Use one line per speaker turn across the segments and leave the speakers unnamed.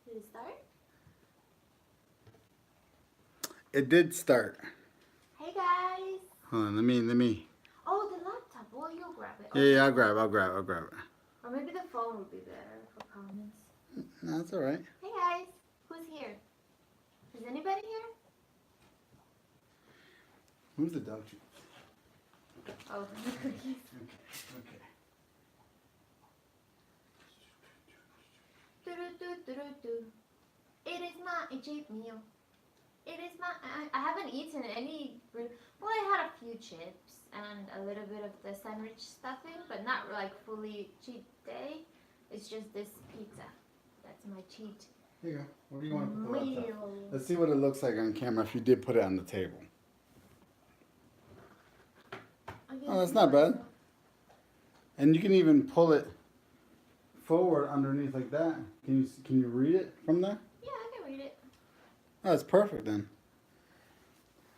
Did it start?
It did start.
Hey guys!
Hold on, let me.
Oh, the laptop. Well, you'll grab it.
Yeah, I'll grab it.
Or maybe the phone would be better for comments.
No, that's all right.
Hey guys! Who's here? Is anybody here?
Who's the dog treat?
Oh, the cookies.
Okay.
Do-do-do-do-do-do. It is my cheap meal. It is my... I haven't eaten any... Well, I had a few chips and a little bit of the sandwich stuffing, but not like fully cheat day. It's just this pizza. That's my cheat
Here you go. What do you want to put on top?
meal.
Let's see what it looks like on camera if you did put it on the table. Oh, that's not bad. And you can even pull it forward underneath like that. Can you read it from there?
Yeah, I can read it.
Oh, that's perfect then.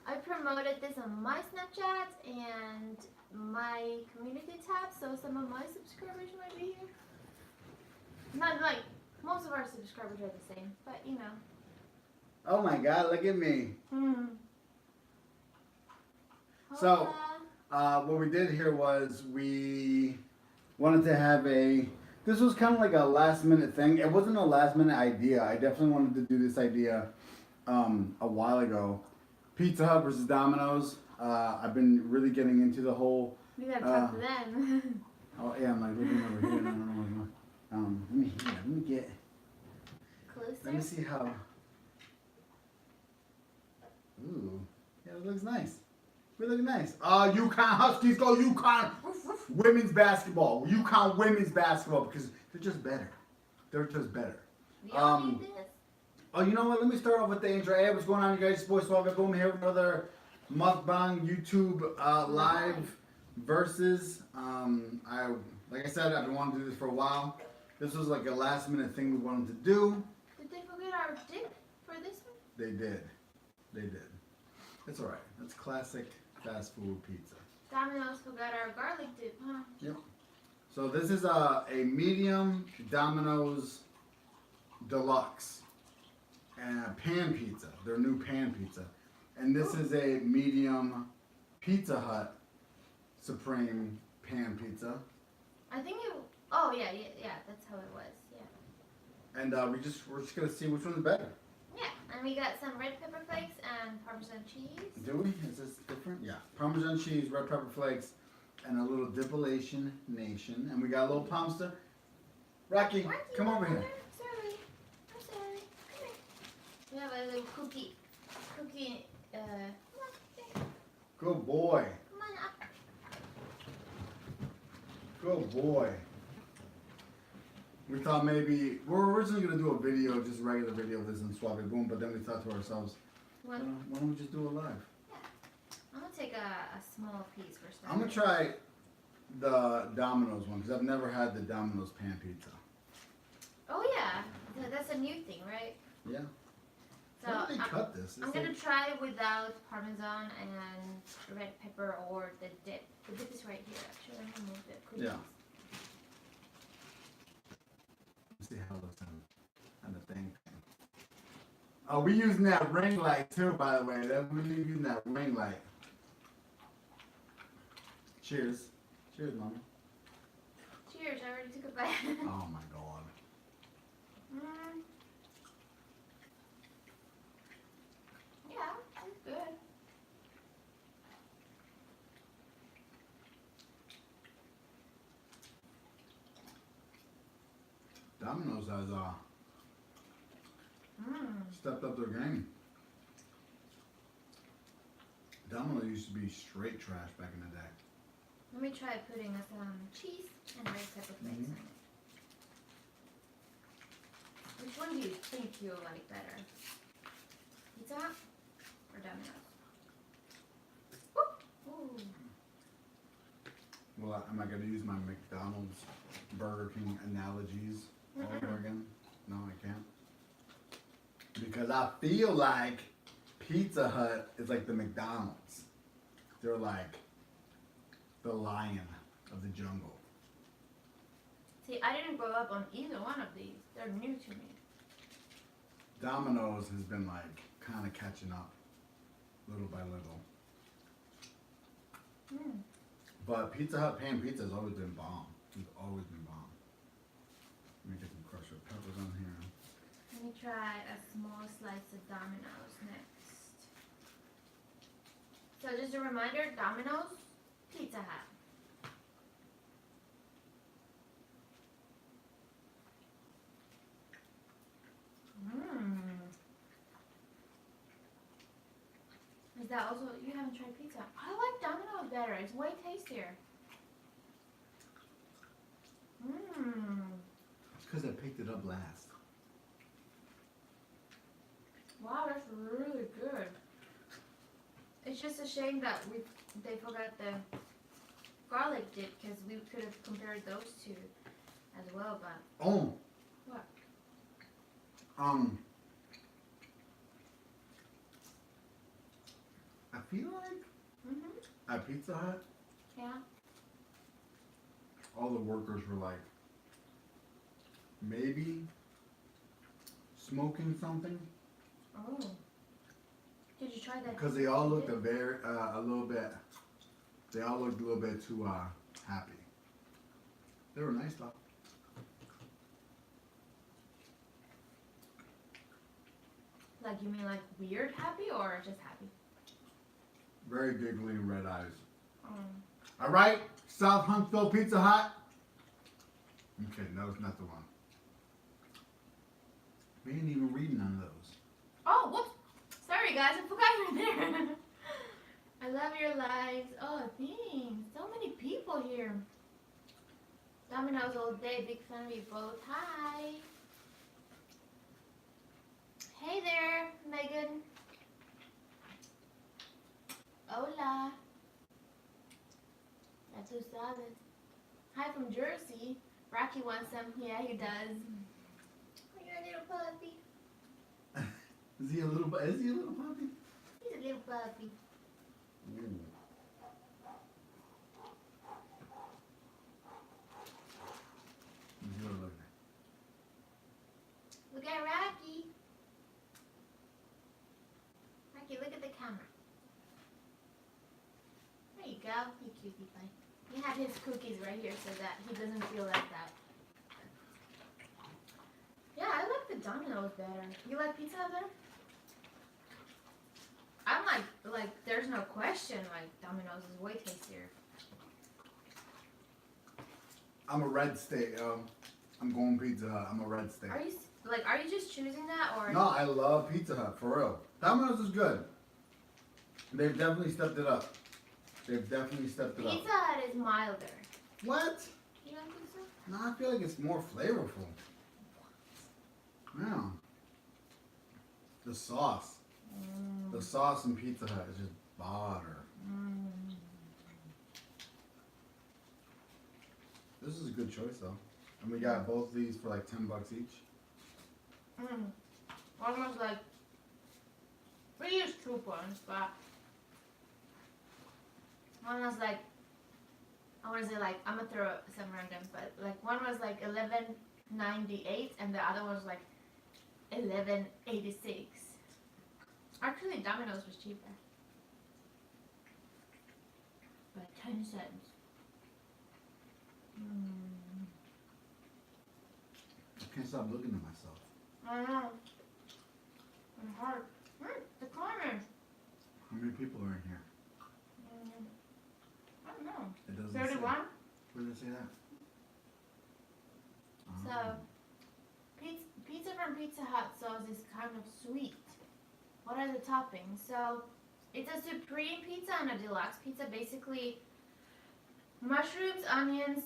I promoted this on my Snapchat and my community tab, so some of my subscribers might be here. Not like most of our subscribers are the same, but you know.
Oh my God! Look at me. So,
Hola.
what we did here was we wanted to have a. This was kind of like a last minute thing. It wasn't a last minute idea. I definitely wanted to do this idea a while ago. Pizza Hut versus Domino's. I've been really getting into the whole.
You gotta talk to them.
Oh yeah, I'm like looking over here. No. Let me get.
Closer.
Let me see how. Ooh, yeah, it looks nice. We look nice. UConn Huskies go UConn. Women's basketball. UConn women's basketball because they're just better. They're just better.
We all need this.
Oh, you know what? Let me start off with the intro. Hey, what's going on, you guys? It's Boy Suave. Boom here with another Mukbang YouTube live versus. Like I said, I've been wanting to do this for a while. This was like a last minute thing we wanted to do.
Did they forget our dip for this one?
They did. It's all right. That's classic fast food pizza.
Domino's forgot our garlic dip, huh?
Yep. So this is a medium Domino's Deluxe and pan pizza. Their new pan pizza. And this is a medium Pizza Hut Supreme pan pizza.
I think it... Oh, yeah, that's how it was, yeah.
And we're just gonna see which one's better.
Yeah, and we got some red pepper flakes and Parmesan cheese.
Do we? Is this different? Yeah. Parmesan cheese, red pepper flakes, and a little dipolation nation. And we got a little pasta. Rocky, come over here.
Sorry. I'm sorry. Come here. We have a little cookie. Come on.
Good boy.
Come on up.
Good boy. We thought maybe we're originally gonna do a video, just a regular video of this in Suave Boom, but then we thought to ourselves, why don't we just do it live?
Yeah. I'm gonna take a small piece for starters.
I'm gonna try the Domino's one because I've never had the Domino's pan pizza.
Oh yeah, that's a new thing, right?
Yeah.
So
How did they cut this?
I'm gonna try it without Parmesan and red pepper or the dip. The dip is right here. Actually, I'm gonna move the cookies.
Yeah. See how it looks on the thing. Oh, we using that ring light too, by the way. We using that ring light. Cheers. Cheers, Mama.
Cheers! I already took a bite.
Oh my God.
Yeah, it's good.
Domino's has stepped up their game. Domino's used to be straight trash back in the day.
Let me try putting some cheese and red pepper flakes on it. Which one do you think you'll like better? Pizza Hut or Domino's? Ooh.
Well, am I going to use my McDonald's Burger King analogies all over again? No, I can't. Because I feel like Pizza Hut is like the McDonald's. They're like the lion of the jungle.
See, I didn't grow up on either one of these. They're new to me.
Domino's has been like kind of catching up, little by little. But Pizza Hut pan pizza has always been bomb. It's always been bomb. Let me get some crushed red peppers on here.
Let me try a small slice of Domino's next. So just a reminder, Domino's, Pizza Hut. Is that also, you haven't tried pizza? I like Domino's better. It's way tastier.
It's because I picked it up last.
Wow, that's really good. It's just a shame that they forgot the garlic dip because we could have compared those two as well, but
Oh.
what?
I feel like at Pizza Hut,
Yeah.
all the workers were like, maybe smoking something.
Oh. Did you try that?
Because they all looked a little bit. They all looked a little bit too happy. They were nice though.
Like, you mean like weird happy or just happy?
Very giggly and red eyes.
Um,
All right, South Huntsville Pizza Hut. Okay, no, it's not the one. We didn't even read none of those.
oh, whoops. Sorry, guys. I forgot you were there. I love your lives. Oh, thanks. So many people here. Domino's all day. Big fan of you both. Hi. Hey there, Megan. Hola. Ya tú sabes. Hi from Jersey. Rocky wants some. Yeah, he does. Oh, you're a little puppy.
Is he a little puppy?
He's a little puppy.
Ooh.
Look at Rocky. Rocky, look at the camera. There you go. You cutie pie. He had his cookies right here so that he doesn't feel left out. Yeah, I like the Domino's better. You like Pizza Hut better? I'm like, there's no question, like, Domino's is way tastier.
I'm a red state, yo. I'm going Pizza Hut. I'm a red state.
Are you just choosing that, or?
No, I love Pizza Hut, for real. Domino's is good. They've definitely stepped it up.
Pizza Hut is milder.
What?
You don't think so?
No, I feel like it's more flavorful. Yeah. The sauce. The sauce in Pizza Hut is just butter. This is a good choice though. And we got both of these for like $10 each.
One was like, we used coupons, but one was like, I want to say like, I'm gonna throw some random, but like one was like $11.98 and the other one was like $11.86. Actually, Domino's was cheaper by 10 cents.
I can't stop looking at myself.
I know. It's hard. The comments.
How many people are in here?
I don't know.
It doesn't
31?
say. Where does it say that?
So, pizza from Pizza Hut sauce is kind of sweet. What are the toppings? So, it's a supreme pizza and a deluxe pizza. Basically, mushrooms, onions,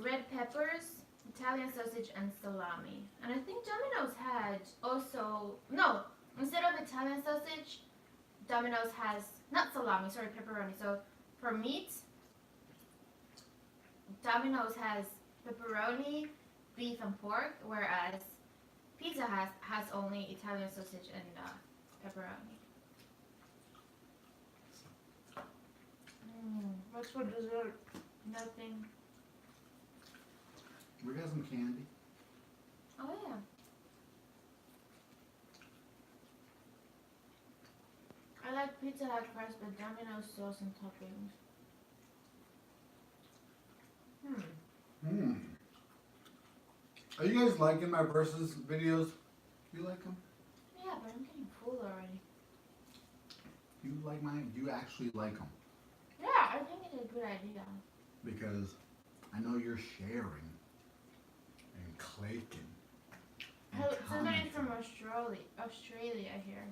red peppers, Italian sausage, and salami. And I think Domino's had also, no, instead of Italian sausage, Domino's has, not salami, sorry, pepperoni. So, for meat, Domino's has pepperoni, beef, and pork, whereas Pizza Hut has only Italian sausage and pepperoni. What's for dessert? Nothing.
We got some candy.
Oh yeah. Pizza Hut crust, but Domino's sauce and toppings.
Are you guys liking my versus videos? You like them?
Yeah, but I'm getting full already.
You like mine? You actually like them?
Yeah, I think it's a good idea.
Because I know you're sharing and clicking. And
Somebody from
commenting.
Australia here.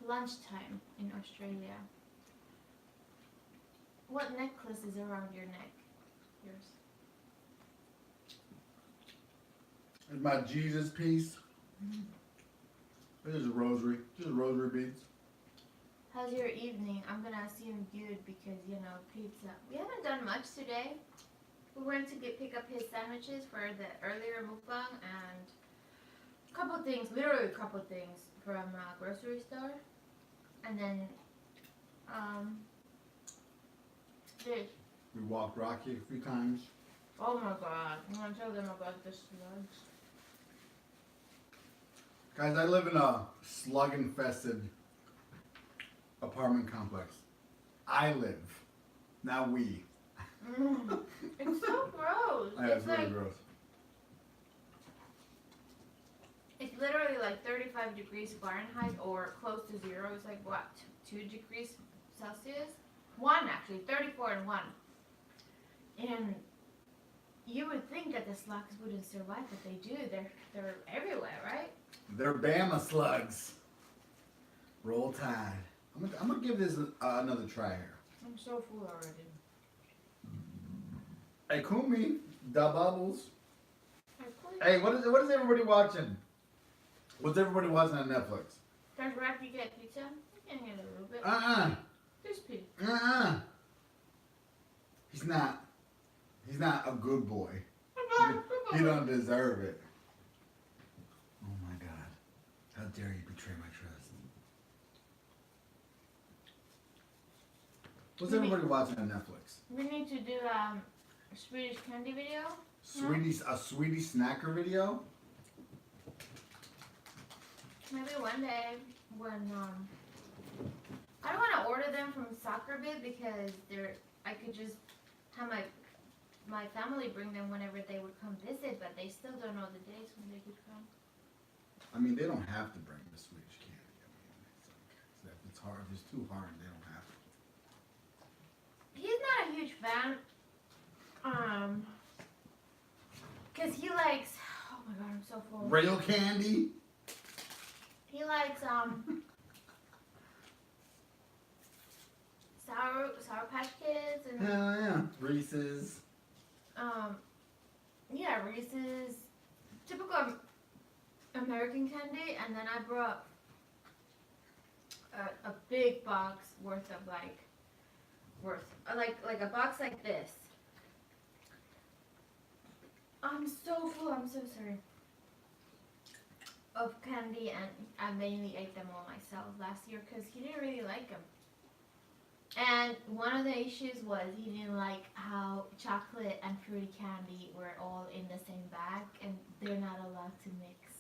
Lunchtime in Australia. What necklace is around your neck? Yours.
It's my Jesus piece. This is a rosary. Just rosary beads.
How's your evening? I'm gonna assume good because, you know, pizza. We haven't done much today. We went to pick up his sandwiches for the earlier mukbang and a couple things, literally a couple things from a grocery store. And then, this.
We walked Rocky a few times.
Oh my god, I'm gonna tell them about the slugs.
Guys, I live in a slug-infested apartment complex. I live, not we.
It's so gross.
It's really gross.
It's literally like 35 degrees Fahrenheit or close to zero. It's like what, 2 degrees Celsius? 1 actually, 34 and 1. And you would think that the slugs wouldn't survive, but they do. They're everywhere, right?
They're Bama slugs. Roll Tide. I'm gonna give this another try here.
I'm so full already.
Hey, Kumi, da bubbles. Hey, what is everybody watching? What's everybody watching on Netflix?
Does Rafi get pizza? I can get a little bit. This pizza.
He's not a good boy. He don't deserve it. Oh my God. How dare you betray my trust. What's everybody watching on Netflix?
We need to do a Swedish candy video.
A sweetie snacker video?
Maybe one day when I don't want to order them from Soccer Bit because I could just have my family bring them whenever they would come visit, but they still don't know the days when they could come.
I mean, they don't have to bring the Swedish candy. I mean, if it's hard, if it's too hard, they don't have to.
He's not a huge fan. Cause he likes, oh my god, I'm so full.
Real candy?
He likes Sour Patch Kids and
Hell yeah. Reese's.
yeah, Reese's, typical American candy, and then I brought a big box worth of like a box like this. I'm so full, I'm so sorry. Of candy, and I mainly ate them all myself last year because he didn't really like them. And one of the issues was he didn't like how chocolate and fruity candy were all in the same bag, and they're not allowed to mix.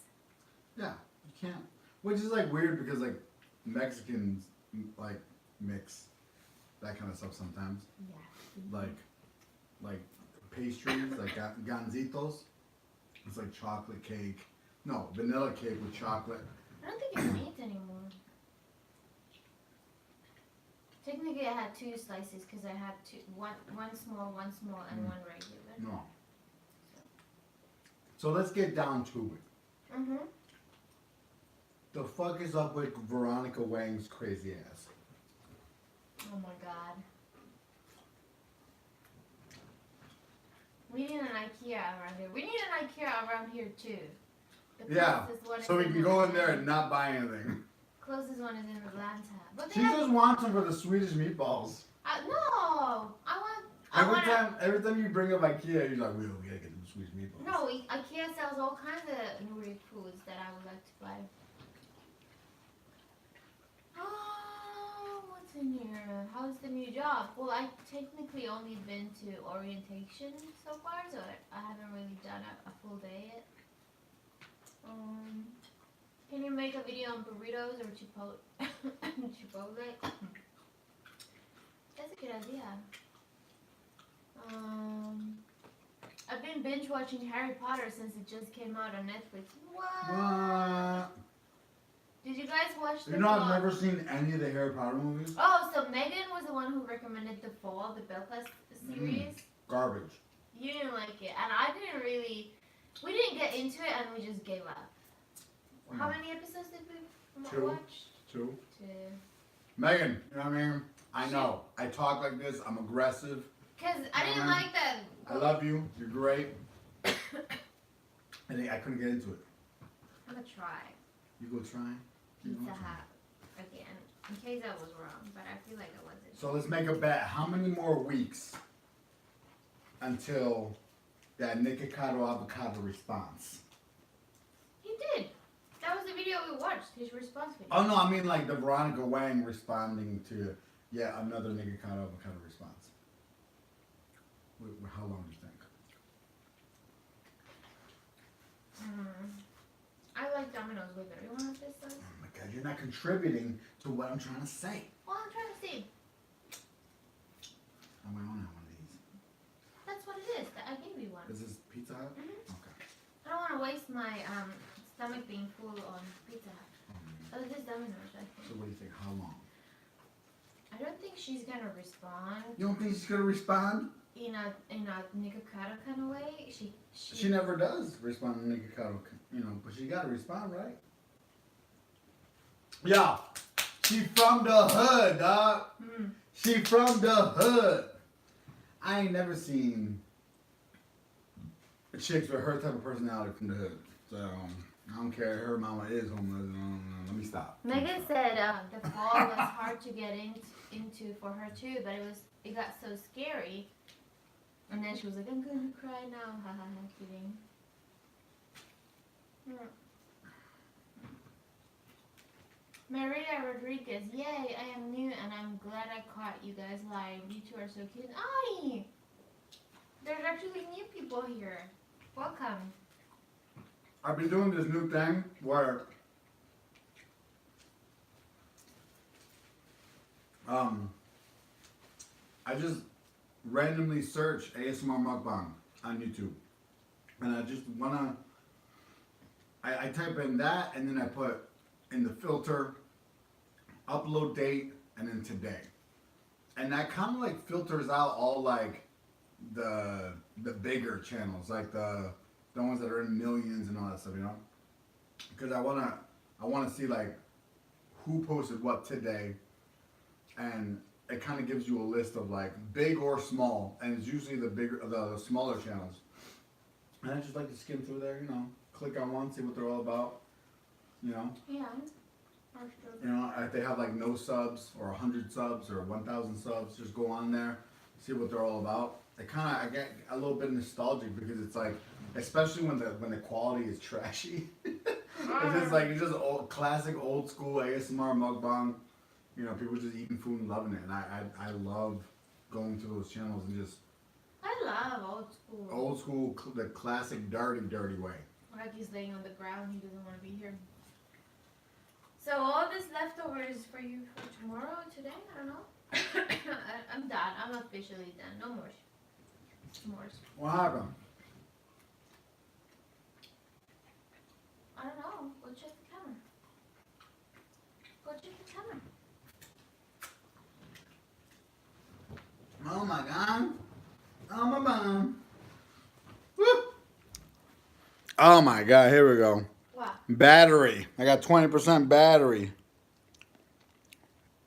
Yeah, you can't. Which is like weird because like Mexicans like mix that kind of stuff sometimes.
Yeah.
Like pastries, like gansitos. It's like chocolate cake. No, vanilla cake with chocolate.
I don't think it's meat anymore. Technically, I had 2 slices because I had one small, and one regular.
No. So let's get down to it.
Mhm.
The fuck is up with Veronica Wang's crazy ass?
Oh my god. We need an IKEA around here. We need an IKEA around here too. The
Yeah.
closest one is
So we can go in there and not buy anything.
Closest one is in Atlanta. But
She just wants them for the Swedish meatballs.
No!
Every time you bring up IKEA, you're like, we gotta get them Swedish meatballs.
No, IKEA sells all kinds of Nordic foods that I would like to buy. Oh, what's in here? How's the new job? Well, I technically only been to orientation so far, so I haven't really done a full day yet. Can you make a video on burritos or Chipotle? Chipotle? That's a good idea. I've been binge watching Harry Potter since it just came out on Netflix. What? Did you guys watch the
You know, I've never seen any of the Harry Potter movies.
Oh, so Megan was the one who recommended The Fall, the Belfast series.
Garbage.
You didn't like it, and I didn't really. We didn't get into it, and we just gave up. How many episodes did we watch?
Two.
Two.
Megan, you know what I mean? I know. I talk like this. I'm aggressive.
Because I didn't like that.
I love you. You're great. And I couldn't get into it.
I'm gonna try.
You go try?
Pizza Hut again, in case I was wrong, but I feel like I wasn't.
So let's make a bet. How many more weeks until that Nikocado avocado response?
He did. That was the video we watched. His response video.
Oh no, I mean like the Veronica Wang responding to another Nikocado avocado response. How long do you think?
I like Dominos way better. You want this one?
Oh my God, you're not contributing to what I'm trying to say.
Well, I'm trying to see.
I might want to have one of these.
That's what it is. I gave you one.
Is this Pizza Hut?
Mhm.
Okay.
I don't want to waste my stomach being full on Pizza Hut. Oh, this is Domino's, I think.
So what do you think? How long?
I don't think she's gonna respond
You don't think she's gonna respond?
in a Nikocado kind of way.
She never does respond to Nikocado, but she gotta respond, right? Yeah, she from the hood, dog. She from the hood. I ain't never seen chicks with her type of personality from the hood. So I don't care. Her mama is homeless. Let me stop.
Megan said The Fall was hard to get into for her too, but it got so scary. And then she was like, I'm going to cry now. Ha ha ha, kidding. Maria Rodriguez, yay, I am new and I'm glad I caught you guys live. You two are so cute. Aye! There's actually new people here. Welcome.
I've been doing this new thing where I just randomly search ASMR Mukbang on YouTube. And I just wanna, I type in that and then I put in the filter, upload date, and then today. And that kind of like filters out all like the bigger channels, like the ones that are in millions and all that stuff, Because I wanna see like who posted what today, and it kind of gives you a list of like big or small, and it's usually the smaller channels. And I just like to skim through there, click on one, see what they're all about,
Yeah.
If they have like no subs or 100 subs or 1,000 subs, just go on there, see what they're all about. I get a little bit nostalgic because it's like, especially when the quality is trashy. it's just classic old school ASMR mukbang. People just eating food and loving it, and I love going to those channels and just.
I love old school.
Old school, the classic dirty way.
Like he's laying on the ground, he doesn't want to be here. So all this leftovers for you for tomorrow or today? I don't know. I'm done. I'm officially done. No more. S'mores.
What happened?
I don't know. Go check the camera. Go check the camera.
Oh my God. Oh my mom. Woo. Oh my God, here we go.
What?
Battery. I got 20% battery.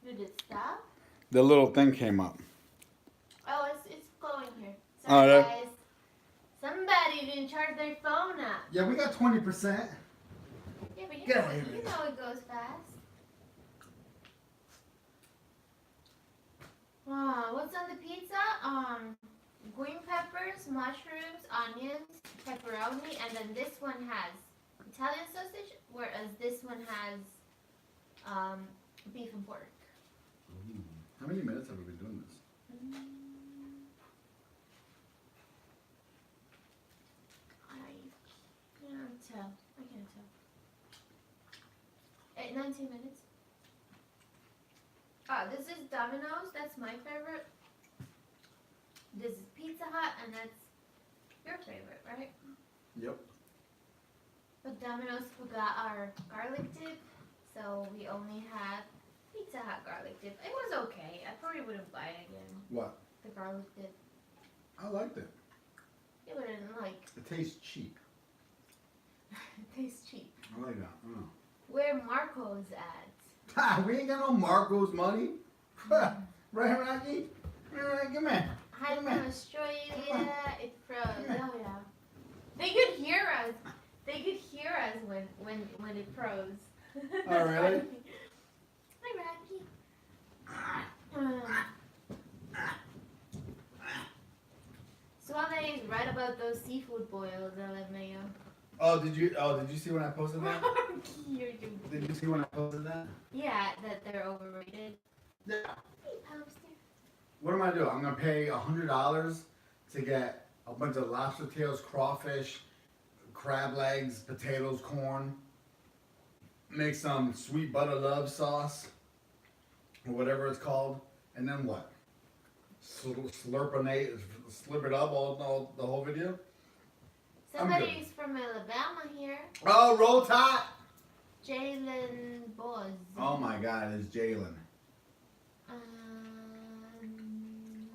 Did it stop?
The little thing came up.
Oh, it's glowing here.
Oh,
Sorry,
that-
guys. Somebody didn't charge their phone up.
Yeah, we got 20%.
Yeah, but you
Get
know,
out of here.
you know it goes fast. What's on the pizza? Green peppers, mushrooms, onions, pepperoni, and then this one has Italian sausage, whereas this one has beef and pork.
Ooh. How many minutes have we been doing this?
I can't tell. Okay, 19 minutes. Oh, this is Domino's. That's my favorite. This is Pizza Hut, and that's your favorite, right?
Yep.
But Domino's forgot our garlic dip, so we only had Pizza Hut garlic dip. It was okay. I probably wouldn't buy it again.
What?
The garlic dip.
I liked it.
You wouldn't like.
It tastes cheap.
It tastes cheap.
I like that. I don't know.
Where Marco's at?
Ha! We ain't got no Marco's money. Right, Rocky? Come here.
Hi from Australia. It froze. Oh yeah. They could hear us. They could hear us when it froze.
Oh really?
Hi Rocky. Suave is right about those seafood boils, LMAO.
Oh, did you see when I posted that?
You're doing.
Did you see when I posted that?
Yeah, that they're overrated.
Yeah.
Hey, Poster.
What am I doing? I'm gonna pay $100 to get a bunch of lobster tails, crawfish, crab legs, potatoes, corn. Make some sweet butter love sauce, or whatever it's called, and then what? Slurp it up all the whole video.
Somebody's from Alabama here.
Oh, roll tide!
Jalen Boz.
Oh my God, it's Jalen.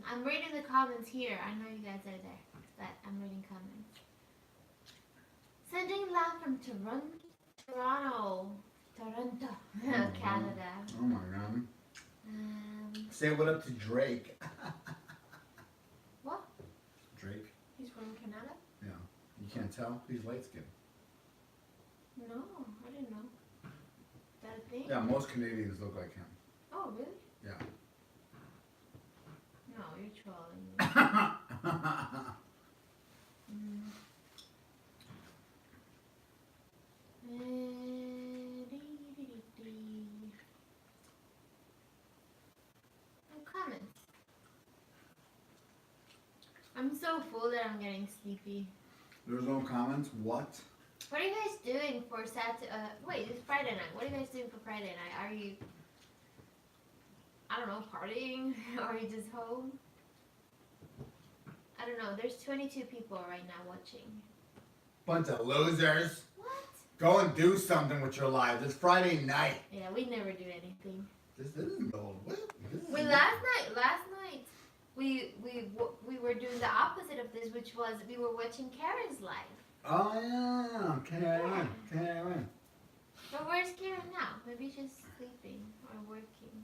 I'm reading the comments here. I know you guys are there, but I'm reading comments. Sending love from Toronto, Canada.
Oh my God. Say what up to Drake.
What?
Drake.
He's from Canada?
Yeah. You can't tell? He's light skinned.
No, I didn't know. Is that a thing?
Yeah, most Canadians look like him.
Oh, really?
Yeah.
No, you're trolling me. No comments. I'm so full that I'm getting sleepy.
There's no comments? What?
What are you guys doing for Saturday? Wait, it's Friday night. What are you guys doing for Friday night? Are you, I don't know, partying? Or are you just home? I don't know. There's 22 people right now watching.
Bunch of losers.
What?
Go and do something with your lives. It's Friday night.
Yeah, we never do anything.
This isn't old. What?
Last night, we were doing the opposite of this, which was we were watching Karen's live.
Oh yeah, Karen.
But where's Karen now? Maybe she's sleeping or working.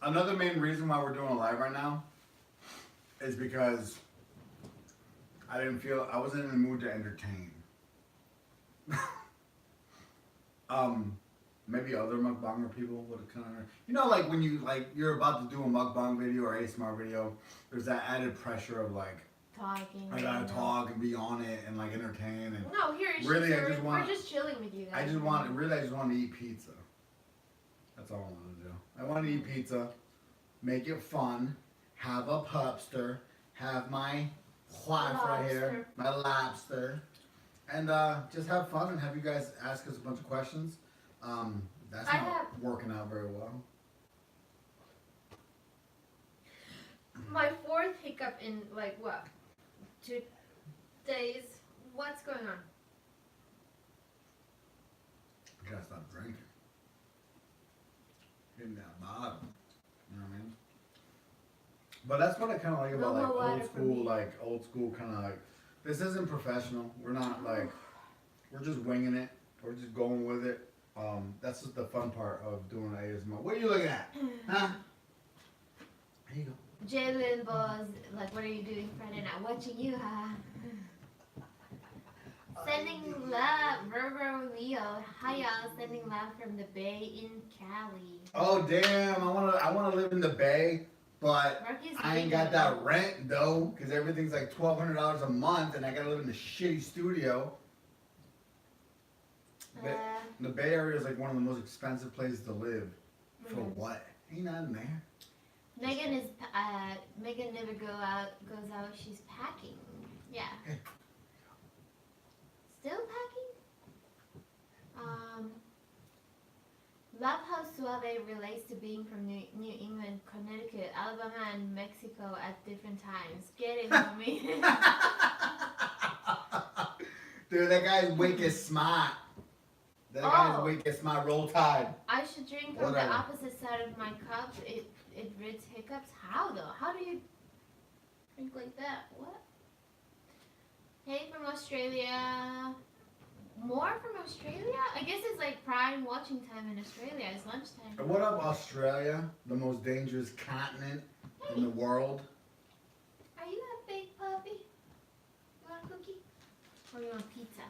Another main reason why we're doing a live right now is because I wasn't in the mood to entertain. Maybe other mukbanger people would kind of, like when you're about to do a mukbang video or ASMR video, there's that added pressure of like,
Talking.
I gotta talk and be on it and like entertain and.
No, here
really,
we're just chilling with you guys.
I just want to eat pizza. That's all I want to do. I want to eat pizza, make it fun, have a pupster, have my wife right here, my lobster, and just have fun and have you guys ask us a bunch of questions. That's not working out very well.
My fourth hiccup in like what? 2 days. What's going on?
I gotta stop drinking. Hitting that bottom. You know what I mean? But that's what I kind of like about old school kind of like. This isn't professional. We're not like. We're just winging it. We're just going with it. That's just the fun part of doing ASMR. What are you looking at? Huh? There you go.
Jalen Boz, like, what are you doing Friday night? Watching you, huh? Sending love, Virgo Leo. Hi y'all, sending love from the Bay in Cali.
Oh damn! I wanna live in the Bay, but I ain't got that rent though, because everything's like $1,200 a month, and I gotta live in a shitty studio. The Bay Area is like one of the most expensive places to live. For what? Ain't nothing there.
Megan never goes out. She's packing. Yeah. Still packing? they relates to being from New England, Connecticut, Alabama, and Mexico at different times. Get it, homie.
Dude, that guy's wicked smart. That guy's wicked smart. Roll Tide.
I should drink from the opposite side of my cup. It rids hiccups. How though? How do you drink like that? What? Hey from Australia. More from Australia? I guess it's like prime watching time in Australia. It's lunchtime.
What up, Australia? The most dangerous continent in the world.
Are you a big puppy? You want a cookie? Or you want pizza?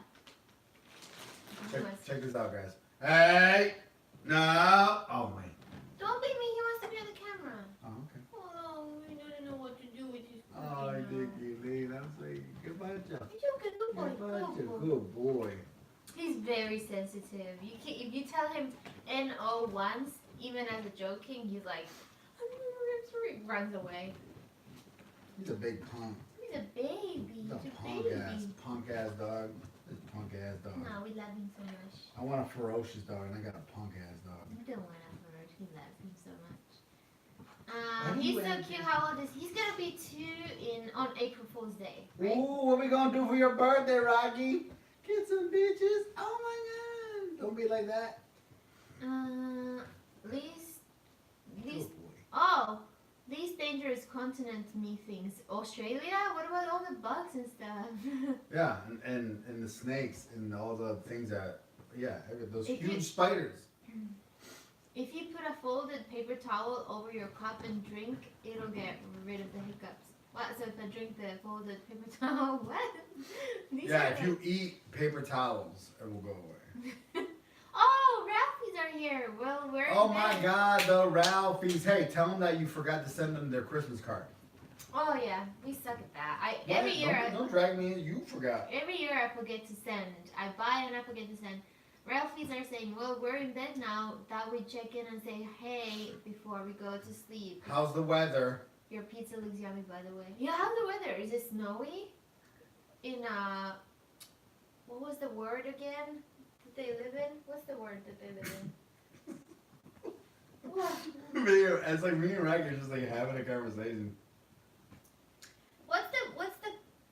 Check this out, guys. Hey! No! Oh, wait.
Don't beat me. He wants to be on the camera.
Oh, okay.
Oh, no. We don't know what to do with his cookie.
Oh, Dickie Lee. I'm saying goodbye, Joe.
You're a good boy.
Good boy.
He's very sensitive. You can, if you tell him N-O once, even as a joking, he's like, he runs away.
He's a big punk.
He's a baby.
He's a punk ass dog. This punk ass dog.
No, we love him so much.
I want a ferocious dog, and I got a punk ass dog.
You don't want a ferocious. We love him so much. He's so cute. How old is he? He's gonna be 2 on April Fool's Day. Right?
Ooh, what we gonna do for your birthday, Rocky? Get some bitches. Oh my god. Don't be like that.
These dangerous continent me things. Australia? What about all the bugs and stuff?
Yeah, and the snakes and all the things that, those huge spiders.
If you put a folded paper towel over your cup and drink, it'll get rid of the hiccups. What? So if I drink the folded paper towel, what?
If you eat paper towels, it will go away.
Oh, Ralphie's are here. Well, where?
Oh my God, the Ralphies! Hey, tell them that you forgot to send them their Christmas card.
Oh yeah, we suck at that. Every year.
Don't drag me in. You forgot.
Every year I forget to send. I buy and I forget to send. Ralphie's are saying, well, we're in bed now. That we check in and say, hey, before we go to sleep.
How's the weather?
Your pizza looks yummy, by the way. Yeah, how's the weather? Is it snowy? What was the word again that they live in? What's the word that they live in? What?
It's like me and Rack are just like having a conversation.
What's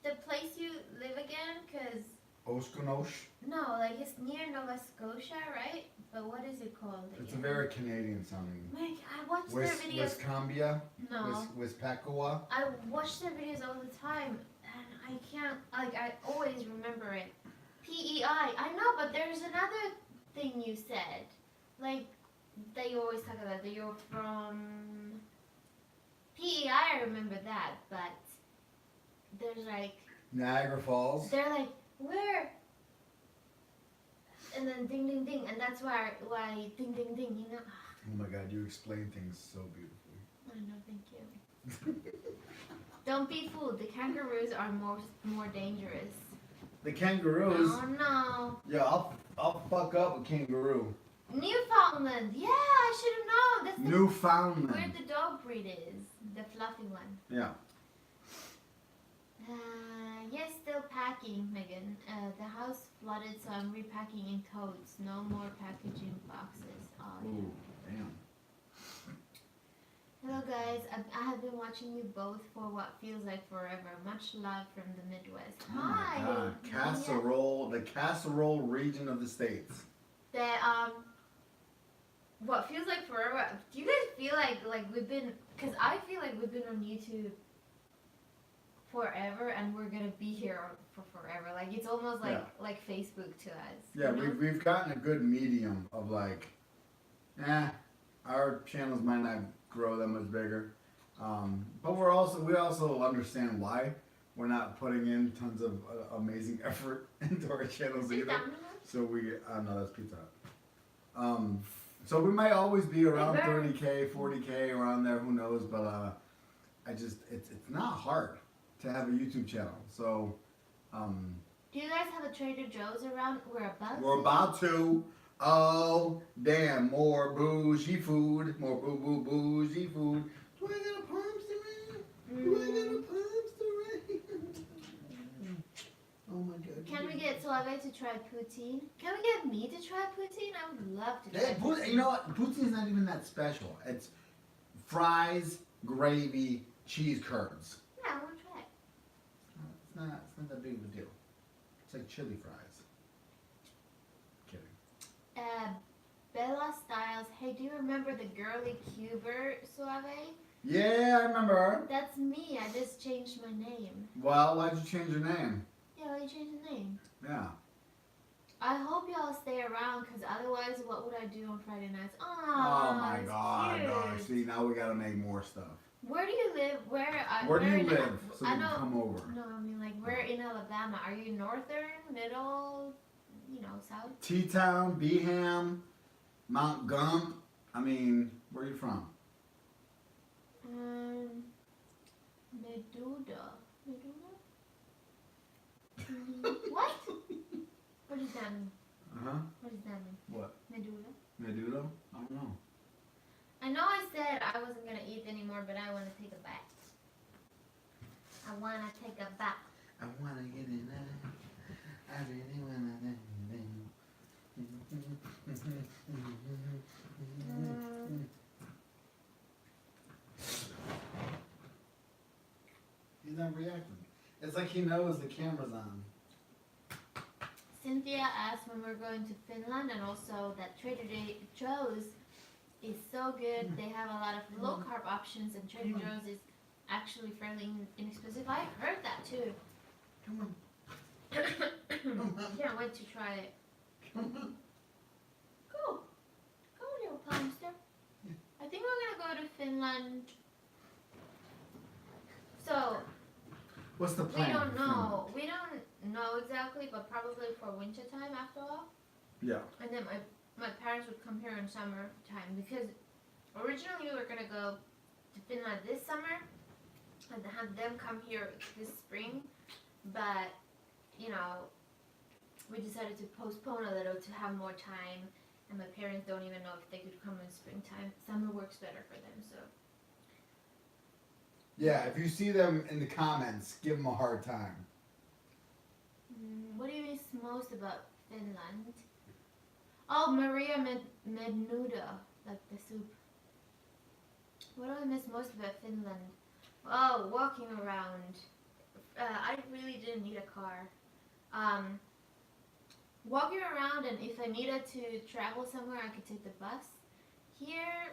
the place you live again? Cause
Oshkonosh?
no, like it's near Nova Scotia, right? But what is it called again?
It's a very Canadian sounding.
Like, I watch their videos.
Wisconsin?
No.
Wispacoa?
I watch their videos all the time, and I can't, I always remember it. PEI. I know, but there's another thing you said. Like, that you always talk about, that you're from... PEI, I remember that, but there's like...
Niagara Falls?
They're like, where? And then ding, ding, ding, and that's why ding, ding, ding, you know?
Oh my God, you explain things so beautifully.
I know, thank you. Don't be fooled. The kangaroos are more dangerous.
The kangaroos?
Oh no.
Yeah, I'll fuck up a kangaroo.
Newfoundland. Yeah, I should have known. That's
Newfoundland.
where the dog breed is. The fluffy one.
Yeah.
Yes, still packing, Megan. The house flooded, so I'm repacking in totes. No more packaging boxes. Oh, yeah.
Ooh, damn.
Hello guys, I have been watching you both for what feels like forever. Much love from the Midwest.
Oh
Hi!
my God. Casserole, the casserole region of the States.
What feels like forever? Do you guys feel like we've been, because I feel like we've been on YouTube forever and we're gonna be here for forever. Like it's almost like Facebook to us.
Yeah,
you know?
we've gotten a good medium of like, our channels might not grow that much bigger, but we also understand why we're not putting in tons of amazing effort into our channels either.
Dominos?
So no, that's Pizza Hut. So we might always be around 30K, 40K, around there. Who knows? But it's not hard to have a YouTube channel. So
do you guys have a Trader Joe's around?
We're about to. Oh, damn, more bougie food. More bougie food. Do I got a Palmster ring? Do I got a Palmster ring? Oh my God.
Can we get Suave to try poutine? Can we get me to try poutine? I would love to try
Hey,
poutine.
you know what? Poutine's not even that special. It's fries, gravy, cheese curds.
Yeah, I want to try it.
It's not that big of a deal. It's like chili fries. Kidding.
Bella Styles. Hey, do you remember the girly cuber Suave?
Yeah, I remember her.
That's me. I just changed my name.
Well, why'd you change your name?
Yeah, why you change the name?
Yeah.
I hope y'all stay around, because otherwise, what would I do on Friday nights?
Oh my
it's
God,
cute.
dog. See, now we gotta make more stuff.
Where do you live? Where
do you
in-
live? So we
I
can
know.
come over.
No, I mean like where in Alabama? Are you northern, middle, south?
T-Town, Beham, Mount Gump. I mean, where are you from?
Medulla. What? What does that mean?
Uh-huh.
What does that mean?
What?
Medulla?
Medulla? I don't know.
I know I said I wasn't gonna eat anymore, but I want to take a bath. I want to take a bath.
I wanna get in there. I really wanna. He's not reacting. It's like he knows the camera's on.
Cynthia asked when we're going to Finland, and also that Trader Joe's is so good. They have a lot of low carb options, and Trader Joe's is actually fairly inexpensive. I heard that too.
Come on.
Can't wait to try it. Go, little hamster. I think we're gonna go to Finland. So
What's the plan?
we don't know. We don't know exactly, but probably for winter time after all.
Yeah.
And then my parents would come here in summertime, because originally we were gonna go to Finland this summer and have them come here this spring, but we decided to postpone a little to have more time, and my parents don't even know if they could come in springtime. Summer works better for them, so.
Yeah, if you see them in the comments, give them a hard time.
What do you miss most about Finland? Oh, Maria Menuda, like the soup. What do I miss most about Finland? Oh, walking around. I really didn't need a car. Walking around, and if I needed to travel somewhere, I could take the bus. Here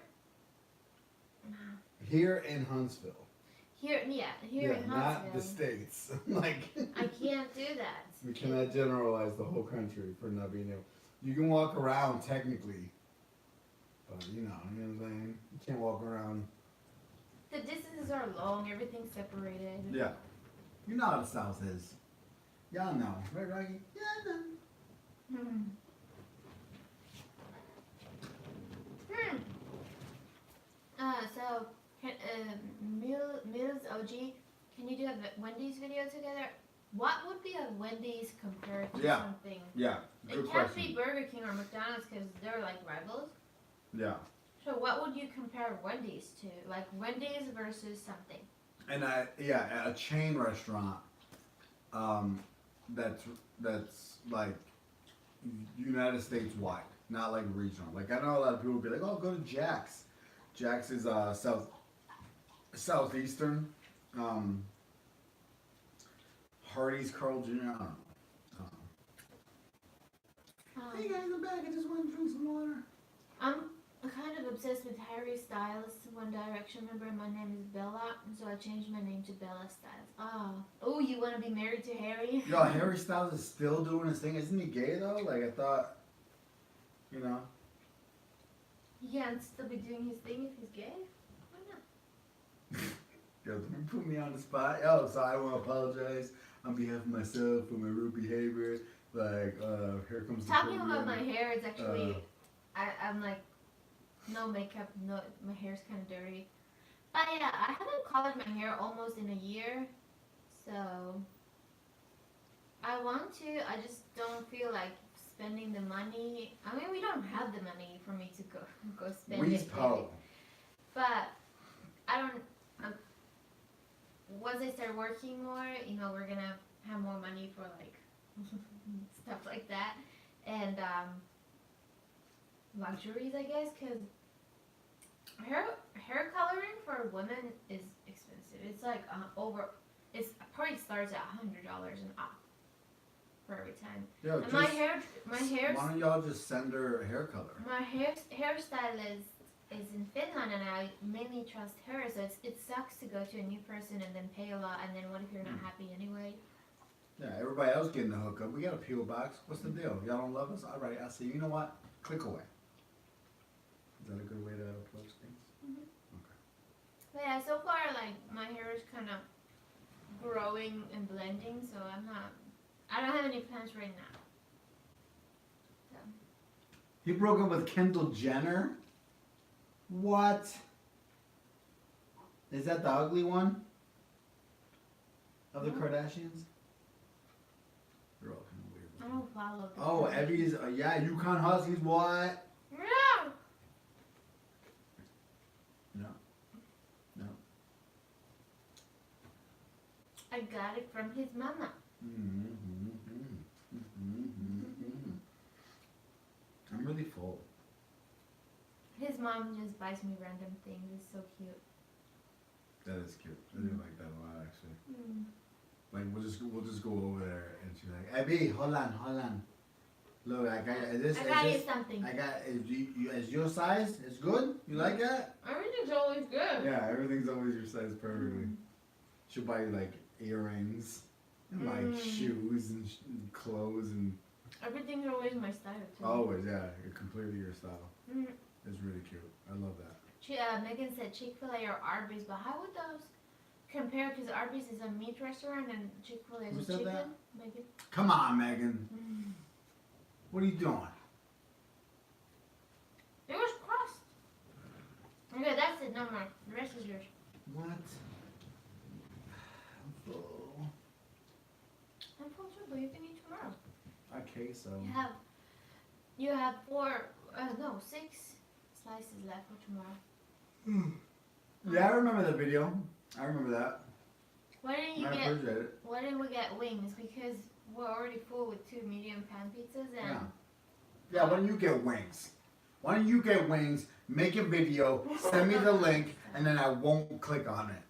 in Huntsville.
Here in Huntsville.
Not the States. Like
I can't do that.
we cannot generalize the whole country for not being able. You can walk around technically, but you know what I'm saying? You can't walk around.
The distances are long, everything's separated.
Yeah. You know how the South is. Y'all know. Right, Rocky? Yeah, I know.
So, Mills OG, can you do a Wendy's video together? What would be a Wendy's compared to something?
Yeah. Good
It can't
question.
be Burger King or McDonald's, because they're like rivals.
Yeah.
So what would you compare Wendy's to? Like Wendy's versus something.
And a chain restaurant. That's like United States wide, not like regional. Like I know a lot of people will be like, "Oh, go to Jack's." Jack's is southeastern. Hardee's, Carl Jr. I don't know. Hey guys, I'm back. I just want to drink some water.
I'm kind of obsessed with Harry Styles, One Direction member. My name is Bella, so I changed my name to Bella Styles. Oh, you want to be married to Harry?
Yo, Harry Styles is still doing his thing. Isn't he gay though? Like I thought, you know.
He can't still be doing his thing if he's gay? Why not?
Yo, don't put me on the spot. Yo, so I want to apologize on behalf of myself for my rude behavior. Like, here comes the
Talking
program.
about my hair, it's actually, I'm like, no makeup, no, my hair's kind of dirty. But yeah, I haven't colored my hair almost in a year, so I want to, I just don't feel like spending the money. I mean, we don't have the money for me to go spend
We
it.
po.
But I don't, once I start working more, we're gonna have more money for like stuff like that, and luxuries, I guess, because hair coloring for women is expensive. It's like It's probably starts at $100 and up for every time.
Yo,
and my hair.
Why don't y'all just send her hair color?
My hairstylist is in Finland, and I mainly trust her. So it sucks to go to a new person and then pay a lot, and then what if you're not happy anyway?
Yeah, everybody else getting the hookup. We got a P.O. box. What's the deal? Y'all don't love us? All right, I see. You know what? Click away. Is that a good way to approach things?
Mm-hmm.
Okay.
But yeah, so far, like, my hair is kind of growing and blending, so I don't have any plans right now. So.
He broke up with Kendall Jenner? What? Is that the ugly one? Of the Kardashians? They're all kind of weird.
I don't follow the
Oh, Evie's, yeah, Yukon Huskies, what?
Yeah.
No. No.
I got it from his mama.
I'm really full.
His mom just buys me random things. It's so cute.
That is cute. I do like that a lot, actually. Like we'll just go over there and she's like, Abby, hold on. Look, I got this.
I got you something.
I got is your size? It's good. You like that?
Everything's always good.
Yeah, everything's always your size perfectly. She'll buy you like earrings and like shoes and clothes and.
Everything's always my style too.
Always, yeah, you're completely your style. It's really cute. I love that.
Megan said Chick-fil-A or Arby's, but how would those compare? Because Arby's is a meat restaurant and Chick-fil-A is a chicken.
That?
Megan.
Come on, Megan. What are you doing?
It was crust. Okay, that's it. No more. The rest is yours.
What? I'm full.
I'm full too, but you can eat tomorrow.
Okay, so.
You have 6 slices left for tomorrow.
Yeah, I remember that video. I remember that.
Why didn't
I appreciate it.
Why didn't we get wings? Because we're already full with 2 medium pan pizzas and.
Yeah, why don't you get wings? Why don't you get wings? Make a video, send me the link, and then I won't click on it.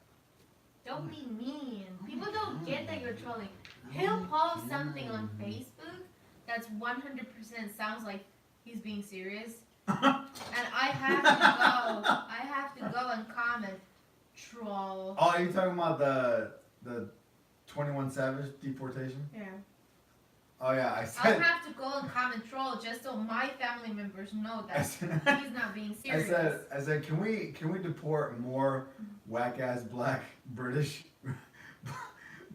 Don't be mean. People don't get that you're trolling. He'll post something on Facebook that's 100% sounds like he's being serious. And I have to go and comment, troll.
Oh, are you talking about the 21 Savage deportation?
Yeah.
Oh yeah, I
I
said.
have to go and comment, troll, just so my family members know that he's not being serious.
I said, can we deport more whack ass black British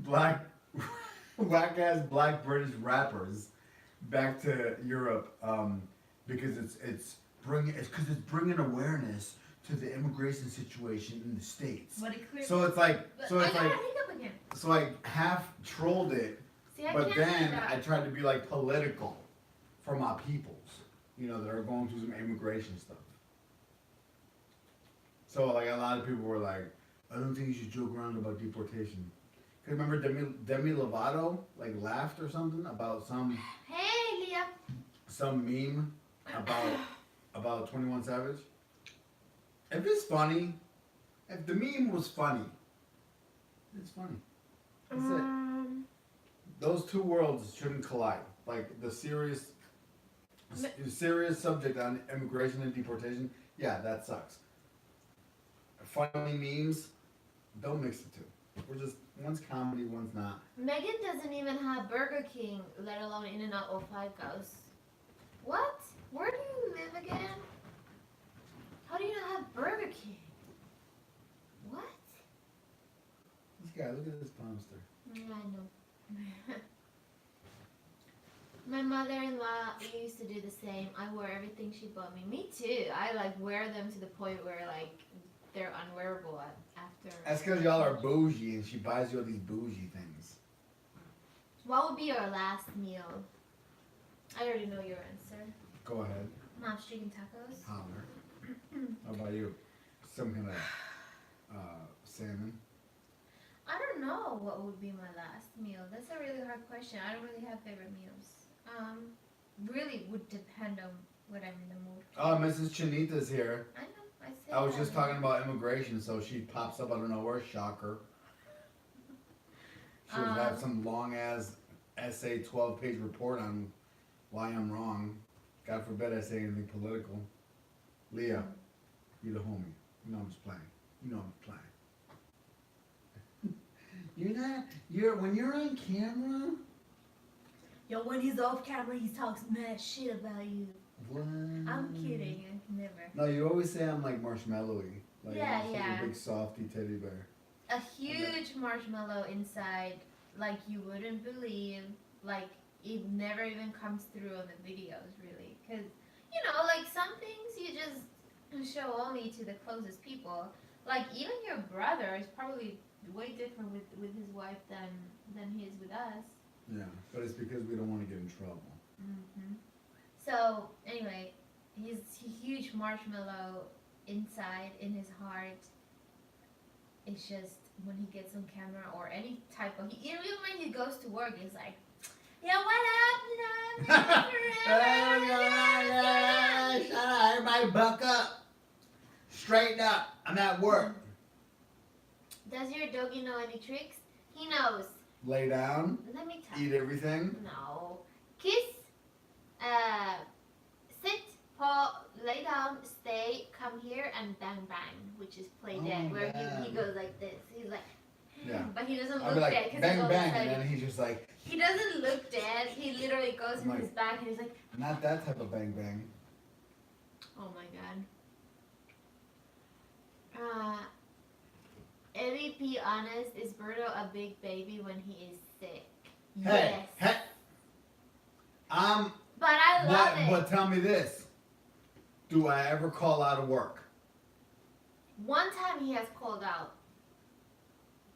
whack ass black British rappers back to Europe because it's bringing awareness to the immigration situation in the States.
But it
so it's like
I got a hiccup again.
So I half trolled it.
See, I
but
can't
then
do that.
I tried to be like political for my peoples, that are going through some immigration stuff. So like a lot of people were like, I don't think you should joke around about deportation. Cause remember Demi Lovato like laughed or something about some meme about 21 Savage. If it's funny, if the meme was funny, it's funny. That's it. Those two worlds shouldn't collide. Like the serious subject on immigration and deportation, yeah, that sucks. Funny memes, don't mix the two. One's comedy, one's not.
Megan doesn't even have Burger King, let alone In-N-Out or Five Guys. What? Where do you live again? How do you not have Burger King? What?
This guy, look at this monster.
I know. My mother-in-law used to do the same. I wore everything she bought me. Me too. I wear them to the point where they're unwearable after.
That's because y'all are bougie and she buys you all these bougie things.
What would be your last meal? I already know your answer.
Go ahead.
Mom's chicken tacos.
Holler. How about you? Some kind of salmon.
I don't know what would be my last meal. that's a really hard question. I don't really have favorite meals. Really would depend on what I'm in the mood for.
Oh, Mrs. Chinita's here.
I know. I said
I was
that.
just talking about immigration, so she pops up out of nowhere. Shocker. She would have some long ass essay, 12-page report on why I'm wrong. God forbid I say anything political. Leah, you the homie. You know I'm just playing. You know I'm just playing. When you're on camera.
Yo, when he's off camera, he talks mad shit about you.
What?
I'm kidding. I never.
No, you always say I'm like marshmallowy. Like,
Yeah,
I'm
yeah.
a big softy teddy bear.
A huge marshmallow inside, like you wouldn't believe. Like it never even comes through on the videos, really. Because, you know, like some things you just show only to the closest people. Like even your brother is probably way different with his wife than he is with us.
Yeah, but it's because we don't want to get in trouble.
Hmm. So anyway, his huge marshmallow inside in his heart. It's just when he gets on camera or any type of, even when he goes to work, he's like, yeah, what up? You know,
Shut up, everybody buck up. Straighten up. I'm at work.
Does your doggy know any tricks? He knows.
Lay down.
Let me tell
Eat
you.
everything.
No. Kiss. Sit. Paw. Lay down. Stay. Come here and bang bang, which is play dead, where he goes like this. He's like.
Yeah.
But he doesn't
I'll
look
be
dead
like,
because
bang,
he's all
bang,
excited.
and then he's just like.
He doesn't look dead. He literally goes in
Like,
his back and he's like,
not that type of bang bang.
oh my god. Eddie, be honest, is Berto a big baby when he is sick?
Hey,
Yes.
hey.
But I love it.
But tell me this. Do I ever call out of work?
One time he has called out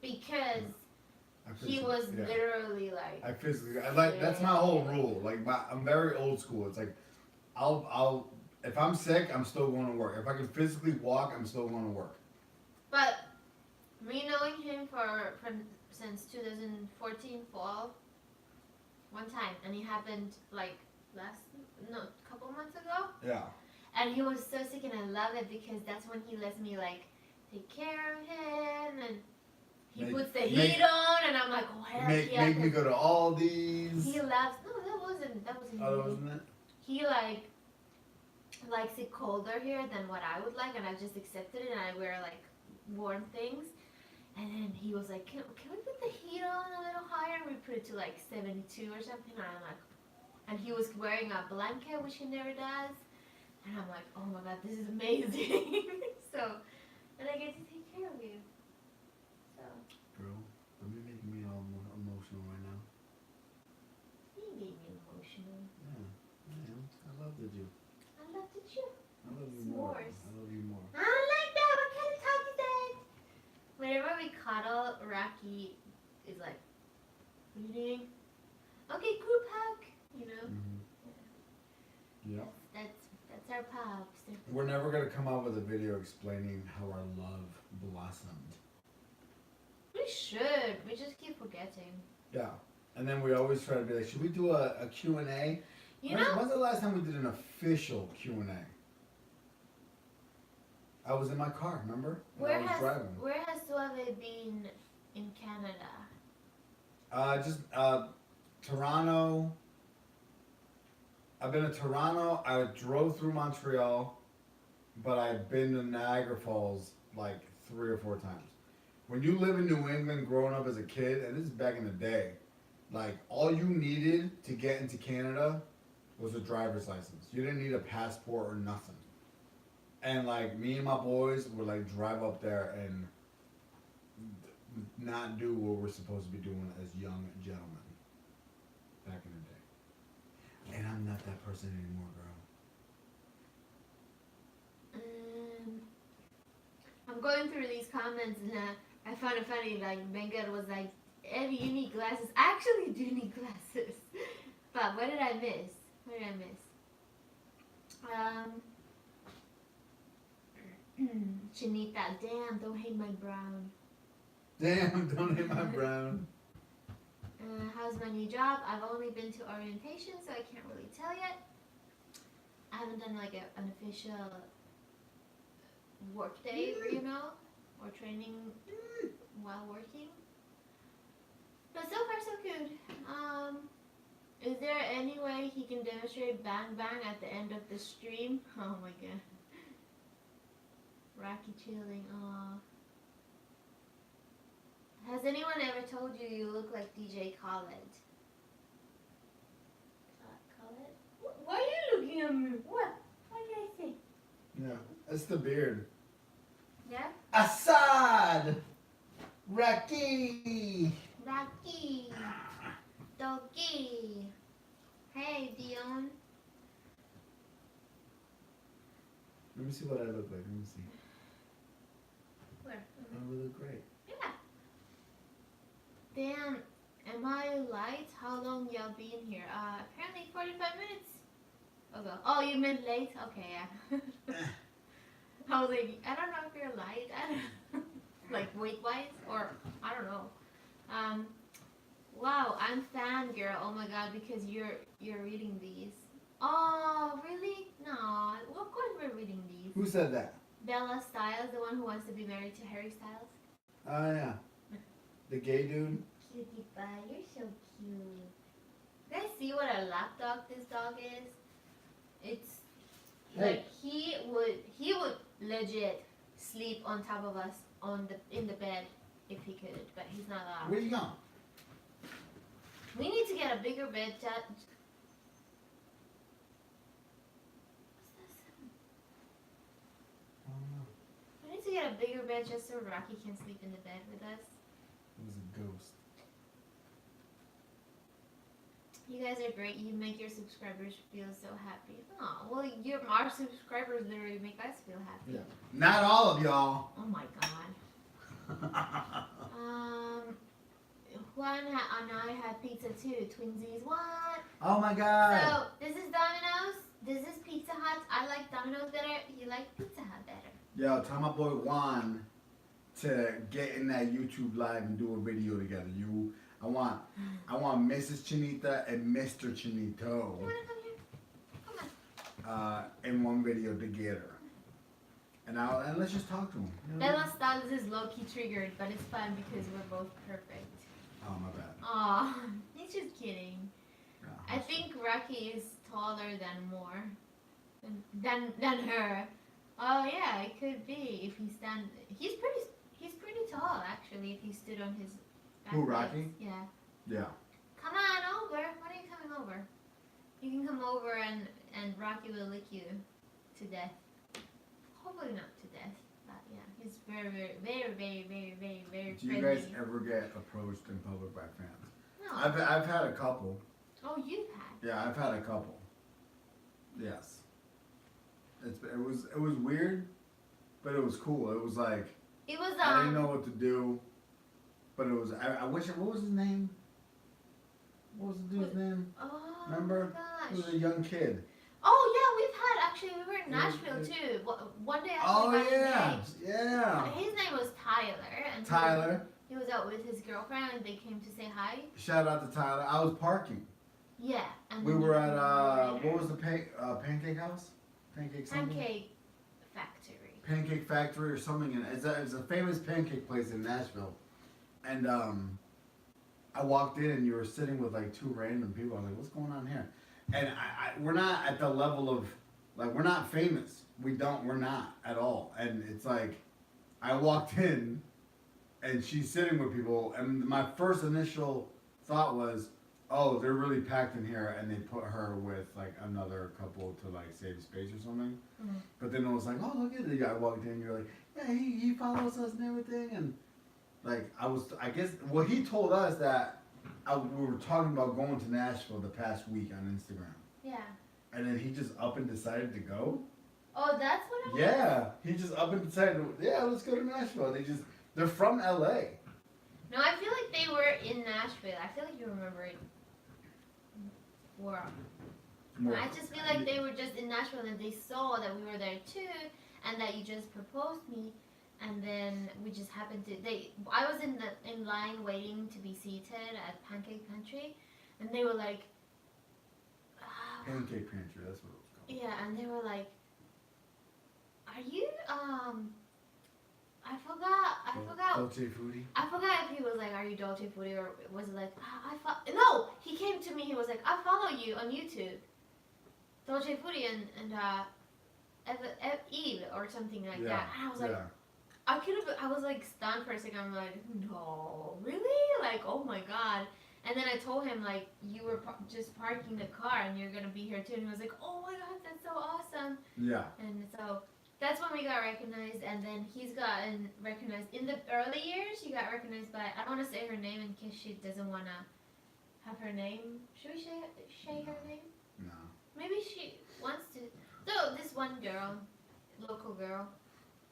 because he was literally like.
I physically, that's my whole rule. Like I'm very old school. It's like, I'll if I'm sick, I'm still going to work. If I can physically walk, I'm still going to work.
But me knowing him since 2014 fall, one time, and it happened like a couple months ago.
Yeah.
And he was so sick, and I love it because that's when he lets me like take care of him, and he puts the heat on, and I'm like, oh hell yeah.
Make me go to Aldi's.
He loves. No, that wasn't.
Oh, that wasn't it?
He likes it colder here than what I would like, and I just accepted it, and I wear like warm things. And then he was like, can we put the heat on a little higher? And we put it to like 72 or something. And I'm like, and he was wearing a blanket, which he never does. And I'm like, oh my god, this is amazing. So, and I get to take care of you. So.
Girl, don't be making me all emotional right now.
You made me emotional.
Yeah, I love the you.
I loved it too.
I love you more.
S'mores.
I love you more.
I don't like that. What kind of talk is that? Whenever we cuddle, Rocky is like, what are you doing? Okay, group hug. You know?
Mm-hmm. Yeah.
That's our pops.
We're never going to come out with a video explaining how our love blossomed.
We should. We just keep forgetting.
Yeah. And then we always try to be like, should we do a Q&A?
You know?
When's the last time we did an official Q&A? I was in my car, remember?
Where
I was driving.
Where has Suave been in Canada?
Just Toronto. I've been to Toronto. I drove through Montreal, but I've been to Niagara Falls like 3 or 4 times. When you live in New England growing up as a kid, and this is back in the day, like all you needed to get into Canada was a driver's license. You didn't need a passport or nothing. And like me and my boys would like drive up there and not do what we're supposed to be doing as young gentlemen back in the day. And I'm not that person anymore, girl.
I'm going through these comments and I found it funny. Like Bengal was like, "Eddie, you need glasses." I actually do need glasses, but what did I miss? What did I miss? Chinita, damn, don't hate my brown.
Damn, don't hit my brown.
How how's my new job? I've only been to orientation, so I can't really tell yet. I haven't done like an official work day, you know, or training while working. But so far so good. Is there any way he can demonstrate bang bang at the end of the stream? Oh my god. Rocky chilling. Aw. Has anyone ever told you you look like DJ Khaled? Khaled? Why are you looking at me? What? What did I say?
Yeah, it's the beard.
Yeah?
Assad! Rocky!
Rocky! Doggy! Hey, Dion.
Let me see what I look like. Let me see.
Where?
Oh, we look great.
Yeah. Damn, am I light? How long y'all been here? Apparently 45 minutes ago. Oh, you meant late? Okay, yeah. I was like, I don't know if you're light. I don't like weight-wise, or I don't know. Wow, I'm fangirl. Oh my god, because you're reading these. Oh, really? No, of course we're reading these.
Who said that?
Bella Styles, the one who wants to be married to Harry Styles.
Oh, yeah. The gay dude?
Cutie pie, you're so cute. You guys see what a lapdog this dog is? It's like he would legit sleep on top of us in the bed if he could, but he's not allowed.
Where you going?
We need to get a bigger bed. What's that sound?
I don't know.
We need to get a bigger bed just so Rocky can sleep in the bed with us.
It was a ghost.
You guys are great. You make your subscribers feel so happy. Oh, well, our subscribers literally make us feel happy.
Yeah. Not all of y'all.
Oh my god. Juan and I had pizza too. Twinsies, what?
Oh my god.
So, this is Domino's. This is Pizza Hut. I like Domino's better. You like Pizza Hut better.
Yo, tell my boy Juan to get in that YouTube live and do a video together. I want Mrs. Chinita and Mr. Chinito
You wanna come here? Come on.
in one video together. And let's just talk to him. You know?
Bella Styles is low-key triggered, but it's fun because we're both perfect.
Oh, my bad.
Aw, he's just kidding.
No,
I think Rocky is taller than her. Oh yeah, it could be if he stand. He's pretty tall actually. If he stood on his back
Who,
legs.
Rocky?
Yeah.
Yeah.
Come on over. When are you coming over? You can come over and Rocky will lick you to death. Hopefully not to death, but yeah, he's very
Do you
friendly.
guys ever get approached in public by fans?
No.
I've had a couple.
Oh, you've had.
Yeah, I've had a couple. Yes. It was weird, but it was cool. It was like
It was
I didn't know what to do, but it was. I wish. What was his name? What was the dude's name?
Oh
Remember?
my
He
gosh.
was a young kid.
Oh yeah, we've had actually. We were in Nashville too. One day after we
Oh
got
yeah,
engaged.
yeah.
His name was Tyler, and
Tyler.
He was out with his girlfriend, and they came to say hi.
Shout out to Tyler. I was parking.
Yeah, and
We
then
were
we
at
later.
what was the pancake house? Pancake something?
Pancake Factory.
Pancake Factory or something. And it's a famous pancake place in Nashville. And I walked in and you were sitting with like two random people. I was like, what's going on here? And we're not at the level of, like, we're not famous. We're not at all. And it's like, I walked in and she's sitting with people. And my first initial thought was, oh, they're really packed in here, and they put her with like another couple to like save space or something.
Mm-hmm.
But then it was like, oh, look at the guy walked in. You're like, yeah, he follows us and everything, and like I guess well, he told us that we were talking about going to Nashville the past week on Instagram,
Yeah.
and then he just up and decided to go.
Oh, that's what it was?
Yeah, he just up and decided, yeah, let's go to Nashville. They're from LA.
No, I feel like they were in Nashville. I feel like you remember it. I just feel like they were just in Nashville and they saw that we were there too, and that you just proposed me, and then we just happened to. I was in line waiting to be seated at Pancake Country, and they were like,
Pancake Pantry, that's what it was called.
yeah, and they were like, "Are you I forgot.
Dolce Foodie?
I forgot if he was like, "Are you Dolce Foodie?" or was it like, No, he came to me. He was like, "I follow you on YouTube, Dolce Foodie and Eve or something like that." And I was like, I was like stunned for a second. I'm like, "No, really? Like, oh my god!" And then I told him like, "You were just parking the car and you're gonna be here too." And he was like, "Oh my god, that's so awesome!"
Yeah.
And so. That's when we got recognized, and then he's gotten recognized. In the early years, he got recognized by, I don't want to say her name in case she doesn't want to have her name. Should we say her name?
No.
Maybe she wants to. So, this one girl, local girl.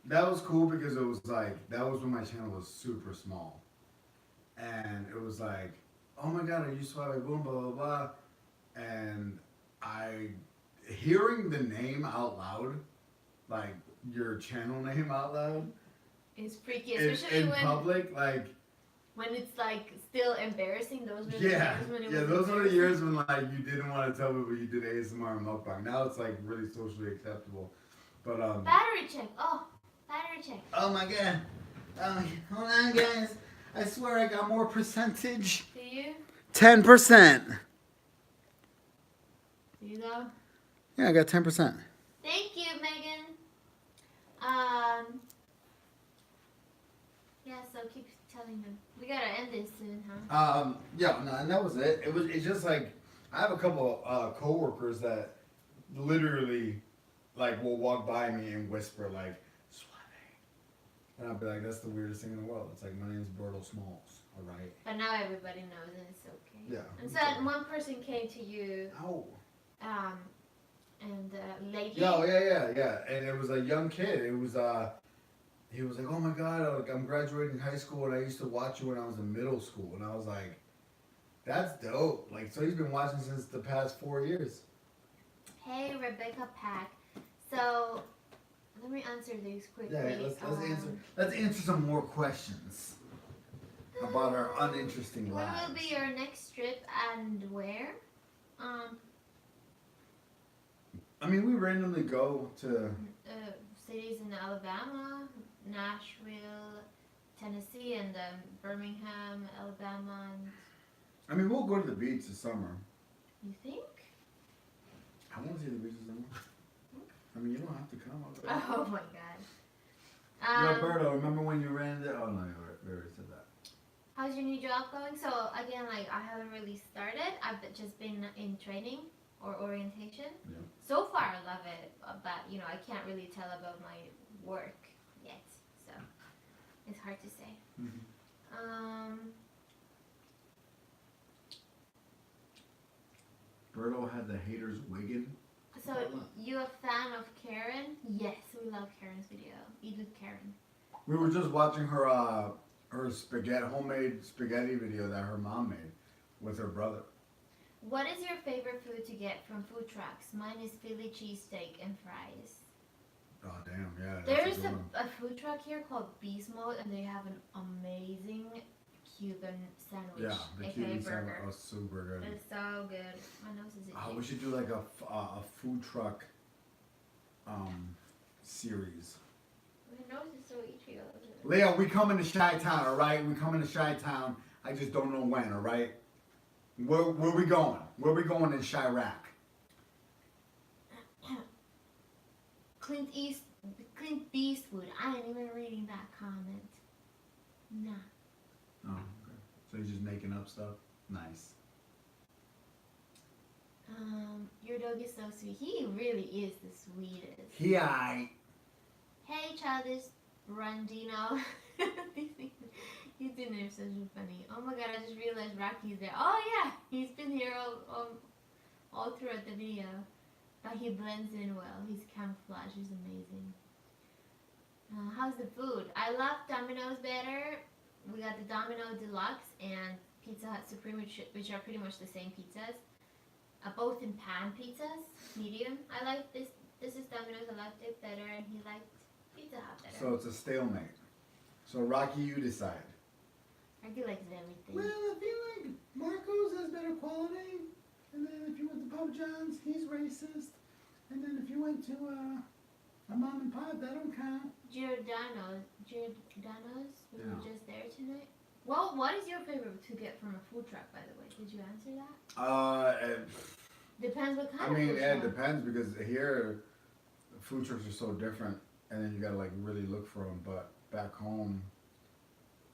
That was cool because it was like, that was when my channel was super small. And it was like, oh my god, are you Suave Boom, blah, blah, blah. And hearing the name out loud, like your channel name out loud,
is freaky, especially
in public, like
when it's like still embarrassing. Those were the
years
when it
those were the years when like you didn't want to tell people you did ASMR and mukbang. Now it's like really socially acceptable. But
battery check. Oh, battery check.
Oh my god. Hold on, guys. I swear I got more percentage.
Do you?
10%.
Do you though?
Yeah, I got 10%.
Thank you, Megan. Yeah, so keep telling them. We gotta end this soon, huh?
Yeah, no, and that was it. It's just like, I have a couple coworkers that literally, like, will walk by me and whisper, like, Suave. And I'll be like, that's the weirdest thing in the world. It's like, my name's Berto Smalls, alright?
But now everybody knows and it's okay.
Yeah.
And so one person came to you,
Oh.
and lady.
Oh, yeah. And it was a young kid. It was, he was like, oh my god, I'm graduating high school and I used to watch you when I was in middle school. And I was like, that's dope. Like, so he's been watching since the past 4 years.
Hey, Rebecca Pack. So, let me answer these quickly.
Yeah, let's answer some more questions about our uninteresting lives.
When will be your next trip and where?
I mean, we randomly go to
cities in Alabama, Nashville, Tennessee, and Birmingham, Alabama. And
I mean, we'll go to the beach this summer.
you think?
I want to see the beach this summer. I mean, you don't have to come.
Oh my god.
Roberto, remember when you ran the... Oh, no, we already said that.
How's your new job going? So, again, like, I haven't really started. I've just been in training or orientation.
Yeah.
So far, I love it. But, you know, I can't really tell about my work yet. So, it's hard to say.
Mm-hmm. Berto had the haters wigging.
So, you a fan of Karen? Yes, we love Karen's video. Eat with Karen.
We were just watching her homemade spaghetti video that her mom made with her brother.
What is your favorite food to get from food trucks? Mine is Philly cheesesteak and fries.
Oh, damn, yeah.
There's a food truck here called Beast Mode, and they have an amazing Cuban sandwich.
Yeah, the
aka
Cuban
burger.
sandwich was super good.
It's so good. My nose is itchy.
We should do like a food truck series.
My nose is so itchy.
Leo, we coming to Chi-Town, alright? We coming to Chi-Town. I just don't know when, alright? Where we going? Where we going in Chirac?
Clint Eastwood. I ain't even reading that comment. Nah.
Oh, okay. So you're just making up stuff? Nice.
Your dog is so sweet. He really is the sweetest.
Hey,
Childish Brandino. He's in there so funny. Oh my god, I just realized Rocky's there. Oh yeah, he's been here all throughout the video. But he blends in well. His camouflage is amazing. How's the food? I love Domino's better. We got the Domino Deluxe and Pizza Hut Supreme, which are pretty much the same pizzas. Both in pan pizzas, medium. I like this. This is Domino's. I liked it better, and he liked Pizza Hut better.
so it's a stalemate. So Rocky, you decide.
Rocky likes everything.
Well, I feel like Marco's has better quality. And then if you went to Papa John's, he's racist. And then if you went to a mom and pop, that don't count.
Giordano's. We
Yeah.
were just there tonight. Well, what is your favorite to get from a food truck, by the way? Did you answer that? Depends what kind
I
of
mean,
food
it
truck.
depends because here, food trucks are so different, and then you gotta like really look for them. But back home,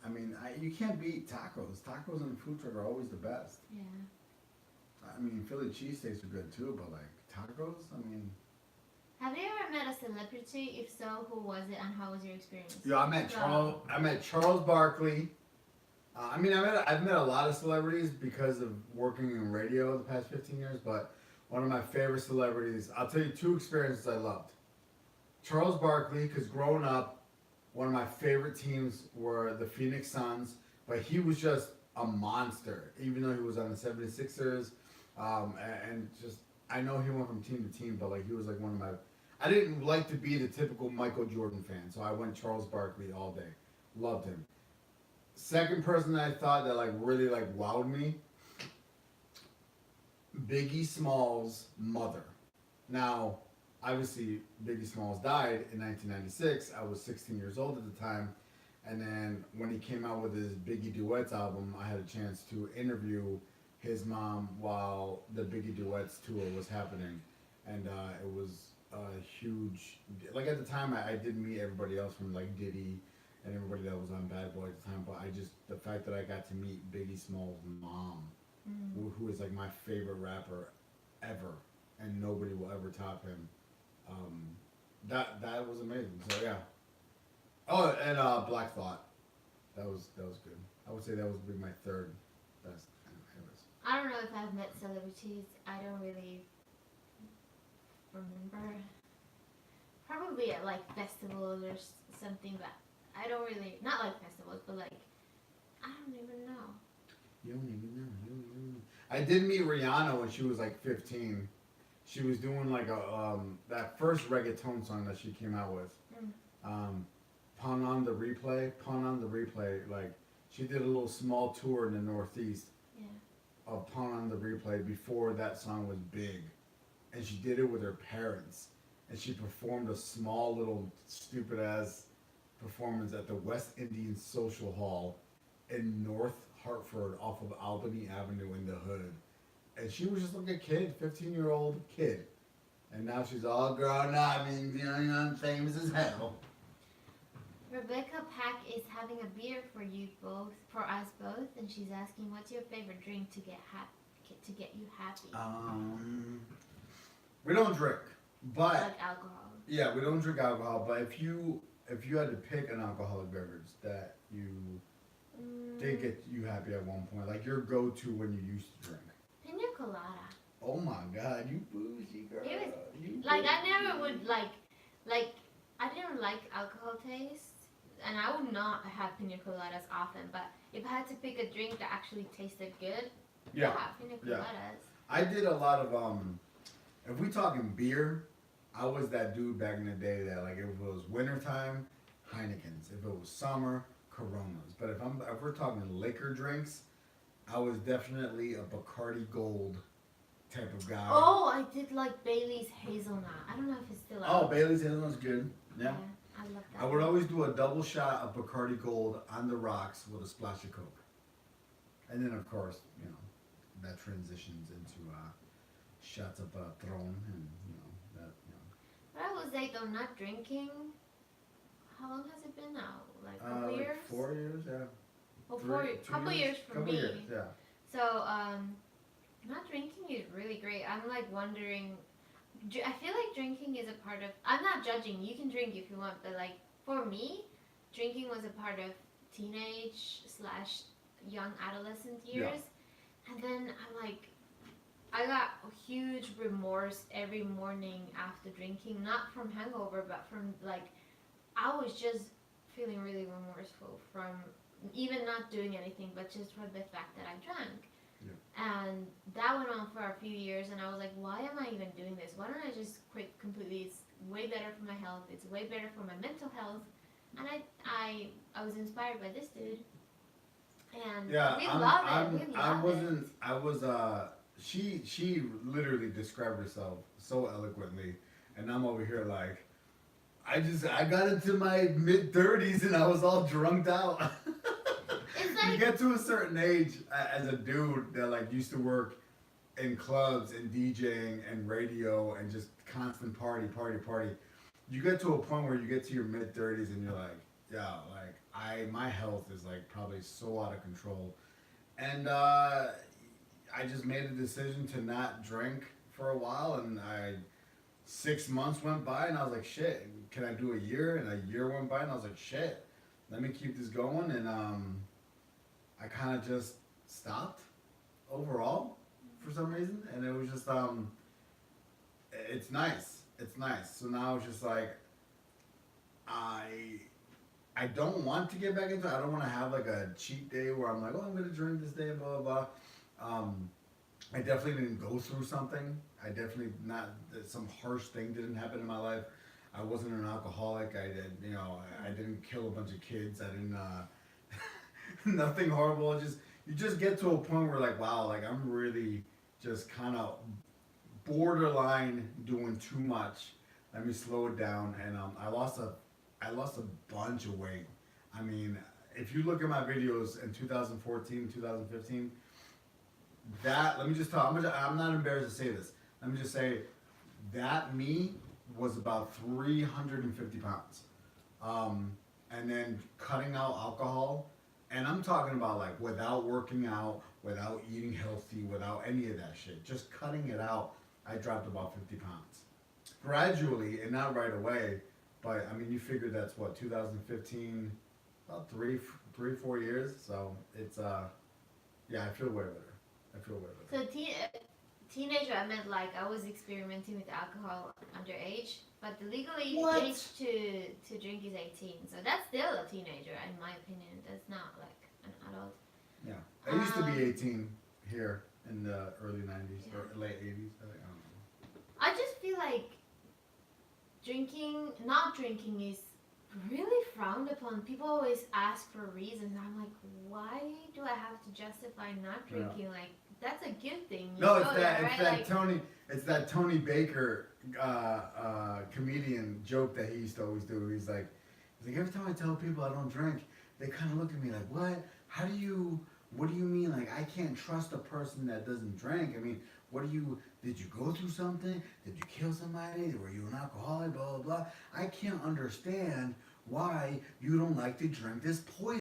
I mean, you can't beat tacos. Tacos in the food truck are always the best.
Yeah.
I mean, Philly cheesesteaks are good too, but like tacos, I mean.
Have you ever met a celebrity? If so, who was it and how was your experience?
Yeah, I met Charles Barkley. I've met a lot of celebrities because of working in radio the past 15 years, but one of my favorite celebrities, I'll tell you two experiences I loved. Charles Barkley, because growing up, one of my favorite teams were the Phoenix Suns, but he was just a monster, even though he was on the 76ers, and just, I know he went from team to team, but like he was like one of my, I didn't like to be the typical Michael Jordan fan, so I went Charles Barkley all day. Loved him. Second person that I thought that like really like wowed me, Biggie Smalls' mother. Now, obviously, Biggie Smalls died in 1996. I was 16 years old at the time, and then when he came out with his Biggie Duets album, I had a chance to interview his mom while the Biggie Duets tour was happening, and it was a huge. Like at the time, I didn't meet everybody else from like Diddy and everybody that was on Bad Boy at the time, but the fact that I got to meet Biggie Smalls' mom, who is like my favorite rapper ever, and nobody will ever top him. That was amazing. So yeah. Oh, and Black Thought, that was good. I would say that would be my third best. Anyways.
I don't know if I've met celebrities. I don't really remember. Probably at like festivals or something, but I don't really, not like festivals, but like, I don't even know.
You don't even know. I did meet Rihanna when she was like 15. She was doing like that first reggaeton song that she came out with. Pawn on the Replay. Like she did a little small tour in the Northeast.
Yeah.
Of Pawn on the Replay before that song was big, and she did it with her parents, and she performed a small little stupid ass performance at the West Indian Social Hall in North Hartford off of Albany Avenue in the hood. And she was just like a kid, 15-year-old kid. And now she's all grown up and young, famous as hell.
Rebecca Pack is having a beer for you both, for us both, and she's asking, what's your favorite drink to get you happy?
We don't drink, but
like alcohol.
Yeah, we don't drink alcohol. But if you had to pick an alcoholic beverage that you did get you happy at one point, like your go-to when you used to drink.
Pina colada.
Oh my God, you bougie girl.
It was like I never would like I didn't like alcohol taste, and I would not have pina coladas often. But if I had to pick a drink that actually tasted good, yeah, pina coladas.
I did a lot of if we talking beer, I was that dude back in the day that like if it was wintertime, Heineken's. If it was summer, Coronas. But if we're talking liquor drinks, I was definitely a Bacardi Gold type of guy.
Oh, I did like Bailey's Hazelnut. I don't know if it's still out.
Oh, Bailey's Hazelnut's good. Yeah.
I love that.
I would always do a double shot of Bacardi Gold on the rocks with a splash of Coke. And then, of course, that transitions into shots of Patron and, that.
But I would say, though, not drinking, how long has it been now? Like a couple years?
4 years, yeah.
Well, couple years for me.
Years, yeah.
So, not drinking is really great. I'm like wondering, I feel like drinking is a part of, I'm not judging, you can drink if you want, but like for me, drinking was a part of teenage / young adolescent years. Yeah. And then I'm like, I got huge remorse every morning after drinking, not from hangover, but from like, I was just feeling really remorseful from even not doing anything, but just for the fact that I drank.
Yeah.
And that went on for a few years, and I was like, why am I even doing this? Why don't I just quit completely? It's way better for my health. It's way better for my mental health. And I was inspired by this dude. And
Yeah,
we love it. We love it.
I was, she literally described herself so eloquently, and I'm over here like, I got into my mid-30s and I was all drunked out.
It's
You
like,
get to a certain age as a dude that like used to work in clubs and DJing and radio and just constant party, party, party. You get to a point where you get to your mid-30s and you're like, yeah, like my health is like probably so out of control, and I just made a decision to not drink for a while, and 6 months went by, and I was like, shit, can I do a year? And a year went by, and I was like, shit, let me keep this going, and I kind of just stopped overall for some reason, and it was just it's nice, it's nice. So now it's just like I don't want to get back into it. I don't want to have like a cheat day where I'm like, oh, I'm gonna drink this day, blah blah blah. I definitely didn't go through something. I definitely not some harsh thing didn't happen in my life. I wasn't an alcoholic. I did, I didn't kill a bunch of kids. I didn't, nothing horrible. You just get to a point where like, wow, like I'm really just kind of borderline doing too much. Let me slow it down, and I lost a bunch of weight. I mean, if you look at my videos in 2014, 2015, let me just tell, I'm not embarrassed to say this. Let me just say, that me was about 350 pounds. And then cutting out alcohol, and I'm talking about like without working out, without eating healthy, without any of that shit. Just cutting it out, I dropped about 50 pounds. Gradually, and not right away, but I mean, you figure that's what, 2015, about 4 years. So it's, yeah, I feel way better.
so teenager, I meant like I was experimenting with alcohol underage, but the legal age to drink is 18. So that's still a teenager, in my opinion. That's not like an adult.
Yeah, I used to be 18 here in the early 90s
Yeah.
or late 80s. I don't know.
I just feel like not drinking is really frowned upon. People always ask for reasons. I'm like, why do I have to justify not drinking? Like, that's a good thing.
No,
Right?
it's that Tony Baker comedian joke that he used to always do. He's like every time I tell people I don't drink, they kind of look at me like, what? What do you mean? Like, I can't trust a person that doesn't drink. I mean, did you go through something? Did you kill somebody? Were you an alcoholic? Blah, blah, blah. I can't understand why you don't like to drink this poison.